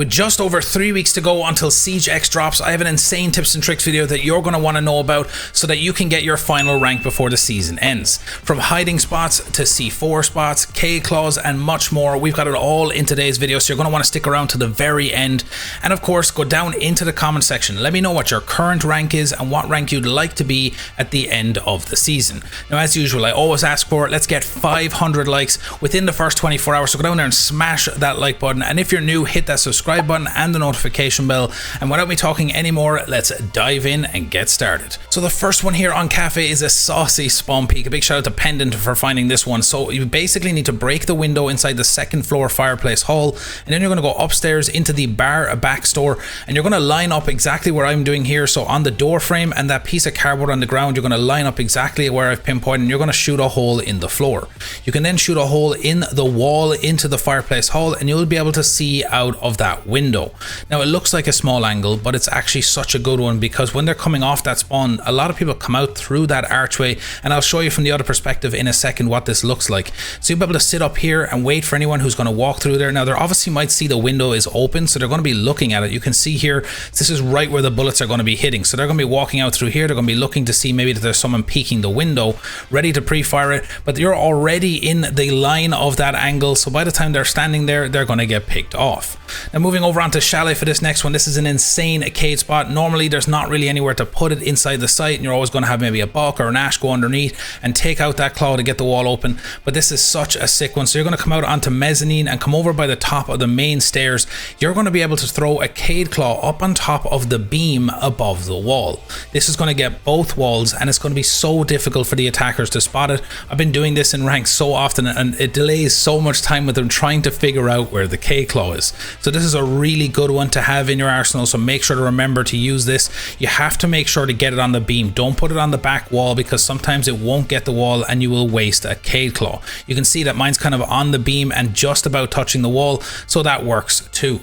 With just over 3 weeks to go until Siege X drops, I have an insane tips and tricks video that you're going to want to know about so that you can get your final rank before the season ends. From hiding spots to C4 spots, K claws and much more, we've got it all in today's video, so you're going to want to stick around to the very end. And of course, go down into the comment section. Let me know what your current rank is and what rank you'd like to be at the end of the season. Now, as usual, I always ask for it. Let's get 500 likes within the first 24 hours. So go down there and smash that like button. And if you're new, hit that subscribe button and the notification bell. And without me talking anymore, let's dive in and get started. So the first one here on Kafe is a saucy Spawnpeek. A big shout out to Pendant for finding this one. So you basically need to break the window inside the second floor fireplace hall, and then you're going to go upstairs into the bar back store, and you're going to line up exactly where I'm doing here. So on the door frame and that piece of cardboard on the ground, you're going to line up exactly where I've pinpointed, and you're going to shoot a hole in the floor. You can then shoot a hole in the wall into the fireplace hall, and you'll be able to see out of that window. Now, it looks like a small angle, but it's actually such a good one, because when they're coming off that spawn, a lot of people come out through that archway, and I'll show you from the other perspective in a second what this looks like. So you'll be able to sit up here and wait for anyone who's going to walk through there. Now, they obviously might see the window is open, so they're going to be looking at it. You can see here, this is right where the bullets are going to be hitting. So they're going to be walking out through here. They're going to be looking to see maybe that there's someone peeking the window, ready to pre-fire it, but you're already in the line of that angle. So by the time they're standing there, they're going to get picked off. Now, moving over onto Chalet for this next one, this is an insane arcade spot. Normally, there's not really anywhere to put it inside the site, and you're always going to have maybe a buck or an ash go underneath and take out that claw to get the wall open. But this is such a sick one. So you're going to come out onto mezzanine and come over by the top of the main stairs. You're going to be able to throw a arcade claw up on top of the beam above the wall. This is going to get both walls, and it's going to be so difficult for the attackers to spot it. I've been doing this in ranks so often, and it delays so much time with them trying to figure out where the K claw is. So this is a really good one to have in your arsenal, so make sure to remember to use this. You have to make sure to get it on the beam. Don't put it on the back wall, because sometimes it won't get the wall and you will waste a K claw. You can see that mine's kind of on the beam and just about touching the wall, so that works too.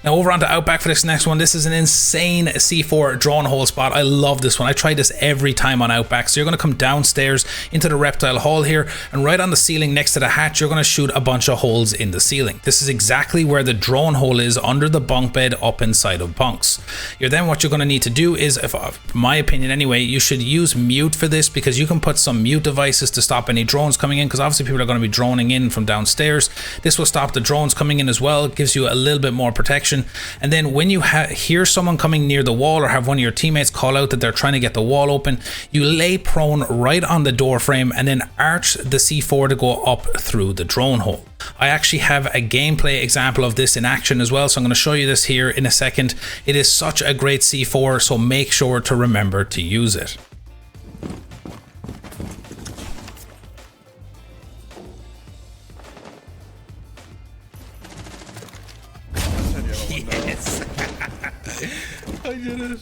Now, over onto Outback for this next one. This is an insane C4 drawn hole spot. I love this one. I try this every time on Outback. So you're going to come downstairs into the reptile hall here, and right on the ceiling next to the hatch, you're going to shoot a bunch of holes in the ceiling. This is exactly where the drone hole is, under the bunk bed up inside of bunks. What you're going to need to do is, if my opinion anyway, you should use mute for this, because you can put some mute devices to stop any drones coming in, because obviously people are going to be droning in from downstairs. This will stop the drones coming in as well. It gives you a little bit more protection. And then when you hear someone coming near the wall, or have one of your teammates call out that they're trying to get the wall open, you lay prone right on the door frame and then arch the C4 to go up through the drone hole. I actually have a gameplay example of this in action as well, so I'm going to show you this here in a second. It is such a great C4, so make sure to remember to use it. Yes. I did it.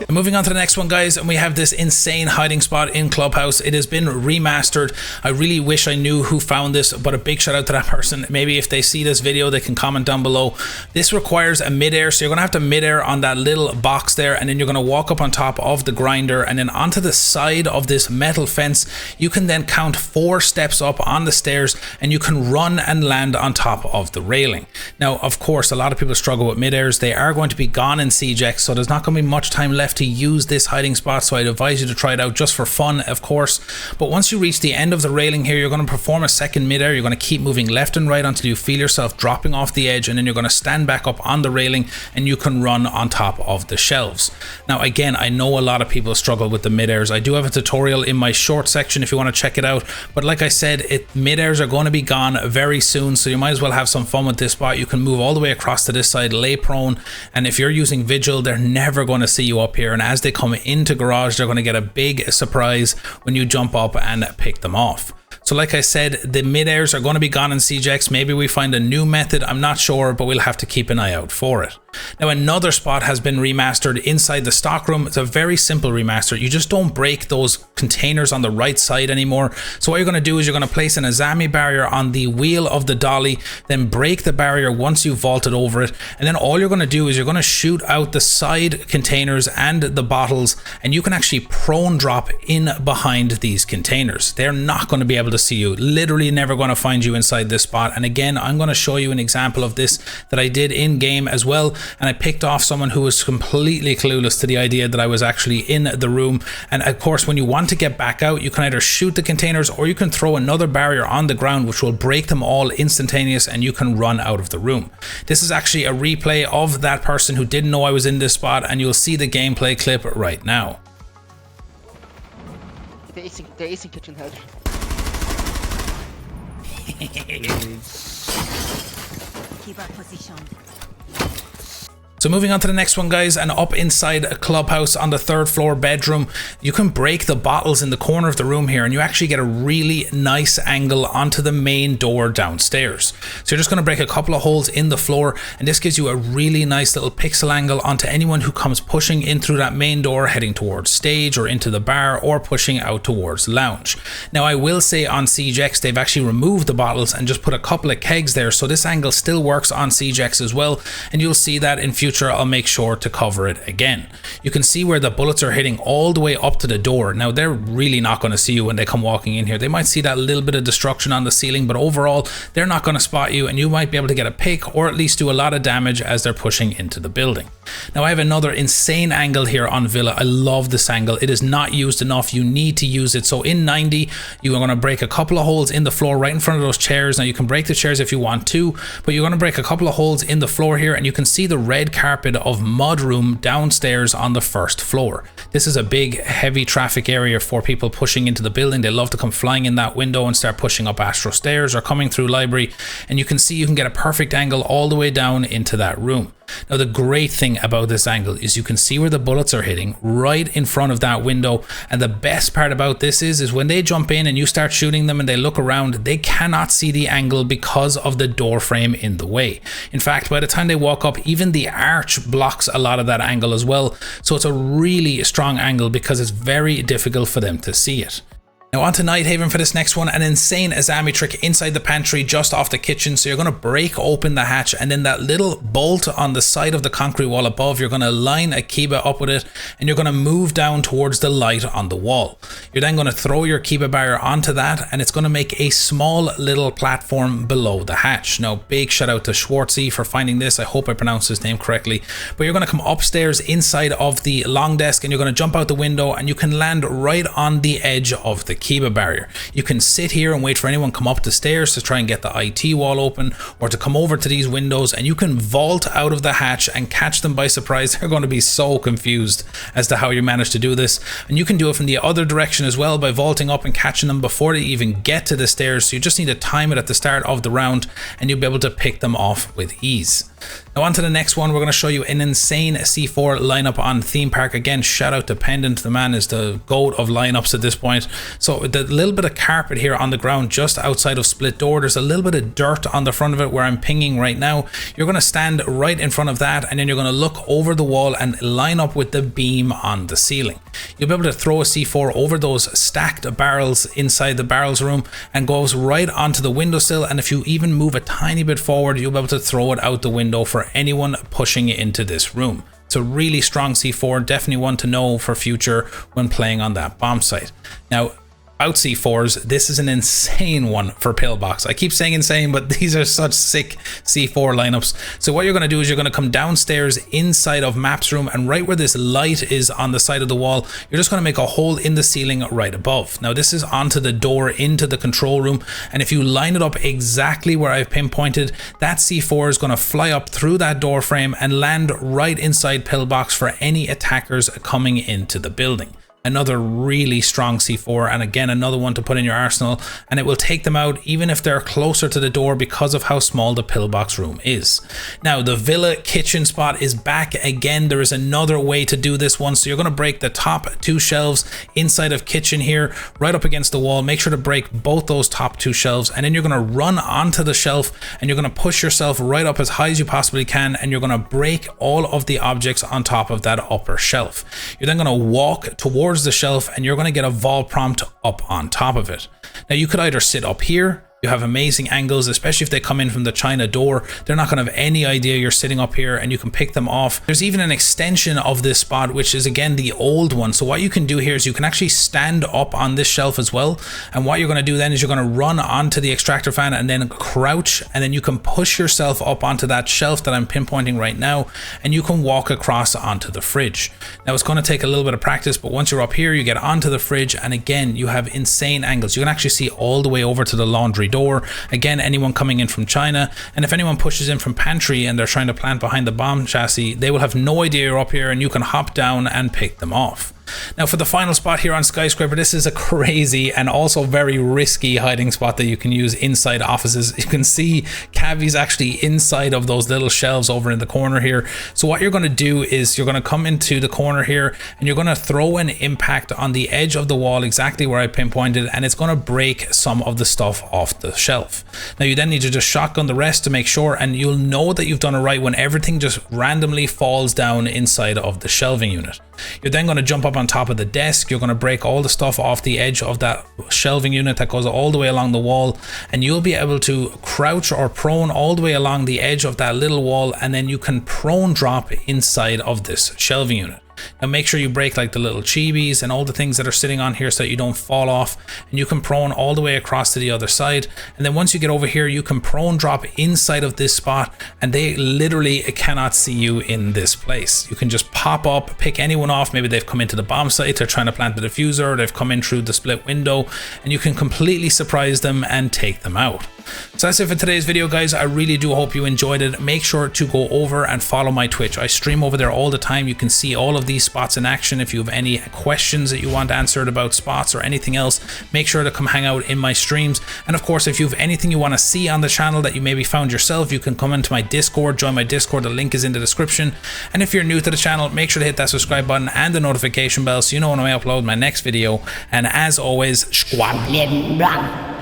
Moving on to the next one, guys, and we have this insane hiding spot in Clubhouse. It has been remastered. I really wish I knew who found this, but a big shout out to that person. Maybe if they see this video, they can comment down below. This requires a midair, so you're going to have to midair on that little box there, and then you're going to walk up on top of the grinder and then onto the side of this metal fence. You can then count 4 steps up on the stairs, and you can run and land on top of the railing. Now, of course, a lot of people struggle with midairs. They are going to be gone in Siege X, so there's not going to be much time left to use this hiding spot, so I'd advise you to try it out just for fun, of course. But once you reach the end of the railing here, you're going to perform a second midair. You're going to keep moving left and right until you feel yourself dropping off the edge, and then you're going to stand back up on the railing and you can run on top of the shelves. Now, again, I know a lot of people struggle with the midairs. I do have a tutorial in my short section if you want to check it out, but like I said, midairs are going to be gone very soon, so you might as well have some fun with this spot. You can move all the way across to this side, lay prone, and if you're using Vigil, they're never going to see you up here, and as they come into garage, they're going to get a big surprise when you jump up and pick them off. So like I said, the midairs are going to be gone in Siege X. Maybe we find a new method, I'm not sure, but we'll have to keep an eye out for it. Now another spot has been remastered inside the stockroom. It's a very simple remaster. You just don't break those containers on the right side anymore. So what you're going to do is you're going to place an Azami barrier on the wheel of the dolly, then break the barrier once you've vaulted over it, and then all you're going to do is you're going to shoot out the side containers and the bottles, and you can actually prone drop in behind these containers. They're not going to be able to see you, literally never going to find you inside this spot. And again, I'm going to show you an example of this that I did in game as well, and I picked off someone who was completely clueless to the idea that I was actually in the room. And of course, when you want to get back out, you can either shoot the containers or you can throw another barrier on the ground which will break them all instantaneous, and you can run out of the room. This is actually a replay of that person who didn't know I was in this spot, and you'll see the gameplay clip right now. Der ist in Kitchen Head. Keep our position. So moving on to the next one, guys, and up inside a Clubhouse on the 3rd floor bedroom, you can break the bottles in the corner of the room here, and you actually get a really nice angle onto the main door downstairs. So you're just going to break a couple of holes in the floor, and this gives you a really nice little pixel angle onto anyone who comes pushing in through that main door, heading towards stage or into the bar, or pushing out towards lounge. Now I will say on Siege X they've actually removed the bottles and just put a couple of kegs there, so this angle still works on Siege X as well, and you'll see that in future I'll make sure to cover it again. You can see where the bullets are hitting all the way up to the door. Now they're really not going to see you when they come walking in here. They might see that little bit of destruction on the ceiling, but overall they're not going to spot you, and you might be able to get a pick or at least do a lot of damage as they're pushing into the building. Now I have another insane angle here on Villa. I love this angle. It is not used enough. You need to use it. So in 90 you are going to break a couple of holes in the floor right in front of those chairs. Now you can break the chairs if you want to, but you're going to break a couple of holes in the floor here, and you can see the red carpet of mudroom downstairs on the 1st floor. This is a big heavy traffic area for people pushing into the building. They love to come flying in that window and start pushing up Astro stairs or coming through library, and you can see you can get a perfect angle all the way down into that room. Now the great thing about this angle is you can see where the bullets are hitting right in front of that window, and the best part about this is when they jump in and you start shooting them and they look around, they cannot see the angle because of the door frame in the way. In fact, by the time they walk up, even the arch blocks a lot of that angle as well, so it's a really strong angle because it's very difficult for them to see it. Now on to Nighthaven for this next one, an insane Azami trick inside the pantry just off the kitchen. So you're going to break open the hatch, and then that little bolt on the side of the concrete wall above, you're going to line a Kiba up with it, and you're going to move down towards the light on the wall. You're then going to throw your Kiba barrier onto that, and it's going to make a small little platform below the hatch. Now big shout out to Schwartzy for finding this. I hope I pronounced his name correctly. But you're going to come upstairs inside of the long desk, and you're going to jump out the window, and you can land right on the edge of the Kiba barrier. You can sit here and wait for anyone to come up the stairs to try and get the IT wall open, or to come over to these windows, and you can vault out of the hatch and catch them by surprise. They're going to be so confused as to how you managed to do this. And you can do it from the other direction as well by vaulting up and catching them before they even get to the stairs. So you just need to time it at the start of the round, and you'll be able to pick them off with ease. Now on to the next one. We're going to show you an insane C4 lineup on Theme Park. Again, shout out to Pendant. The man is the goat of lineups at this point. So the little bit of carpet here on the ground just outside of Split Door, there's a little bit of dirt on the front of it where I'm pinging right now. You're going to stand right in front of that, and then you're going to look over the wall and line up with the beam on the ceiling. You'll be able to throw a C4 over those stacked barrels inside the barrels room, and goes right onto the windowsill, and if you even move a tiny bit forward, you'll be able to throw it out the window for anyone pushing into this room. It's a really strong C4, definitely one to know for future when playing on that bomb site. Now, out C4s, this is an insane one for Pillbox. I keep saying insane, but these are such sick C4 lineups. So what you're going to do is you're going to come downstairs inside of Maps room, and right where this light is on the side of the wall, you're just going to make a hole in the ceiling right above. Now this is onto the door into the control room, and if you line it up exactly where I've pinpointed, that C4 is going to fly up through that door frame and land right inside Pillbox for any attackers coming into the building. another really strong C4, and again another one to put in your arsenal, and it will take them out even if they're closer to the door because of how small the pillbox room is. Now the villa kitchen spot is back again. There is another way to do this one, so you're going to break the top 2 shelves inside of kitchen here right up against the wall. Make sure to break both those top 2 shelves, and then you're going to run onto the shelf and you're going to push yourself right up as high as you possibly can, and you're going to break all of the objects on top of that upper shelf. You're then going to walk towards the shelf and you're going to get a vol prompt up on top of it. Now you could either sit up here. You have amazing angles, especially if they come in from the China door. They're not going to have any idea you're sitting up here, and you can pick them off. There's even an extension of this spot, which is again the old one. So what you can do here is you can actually stand up on this shelf as well. And what you're going to do then is you're going to run onto the extractor fan and then crouch, and then you can push yourself up onto that shelf that I'm pinpointing right now, and you can walk across onto the fridge. Now it's going to take a little bit of practice, but once you're up here, you get onto the fridge, and again, you have insane angles. You can actually see all the way over to the laundry door. Again, anyone coming in from China, and if anyone pushes in from pantry and they're trying to plant behind the bomb chassis, they will have no idea you're up here, and you can hop down and pick them off. Now for the final spot here on Skyscraper, this is a crazy and also very risky hiding spot that you can use inside offices. You can see Kavi's actually inside of those little shelves over in the corner here. So what you're going to do is you're going to come into the corner here and you're going to throw an impact on the edge of the wall exactly where I pinpointed, and it's going to break some of the stuff off the shelf. Now you then need to just shotgun the rest to make sure, and you'll know that you've done it right when everything just randomly falls down inside of the shelving unit. You're then going to jump up on top of the desk. You're going to break all the stuff off the edge of that shelving unit that goes all the way along the wall, and you'll be able to crouch or prone all the way along the edge of that little wall, and then you can prone drop inside of this shelving unit. Now make sure you break like the little chibis and all the things that are sitting on here so that you don't fall off, and you can prone all the way across to the other side. And then once you get over here, you can prone drop inside of this spot, and they literally cannot see you in this place. You can just pop up, pick anyone off. Maybe they've come into the bomb site, they're trying to plant the diffuser, or they've come in through the split window, and you can completely surprise them and take them out. So that's it for today's video, guys. I really do hope you enjoyed it. Make sure to go over and follow my Twitch. I stream over there all the time. You can see all of these spots in action. If you have any questions that you want answered about spots or anything else, make sure to come hang out in my streams. And of course, if you have anything you want to see on the channel that you maybe found yourself, you can come into my Discord, join my Discord. The link is in the description. And if you're new to the channel, make sure to hit that subscribe button and the notification bell so you know when I upload my next video. And as always, squad.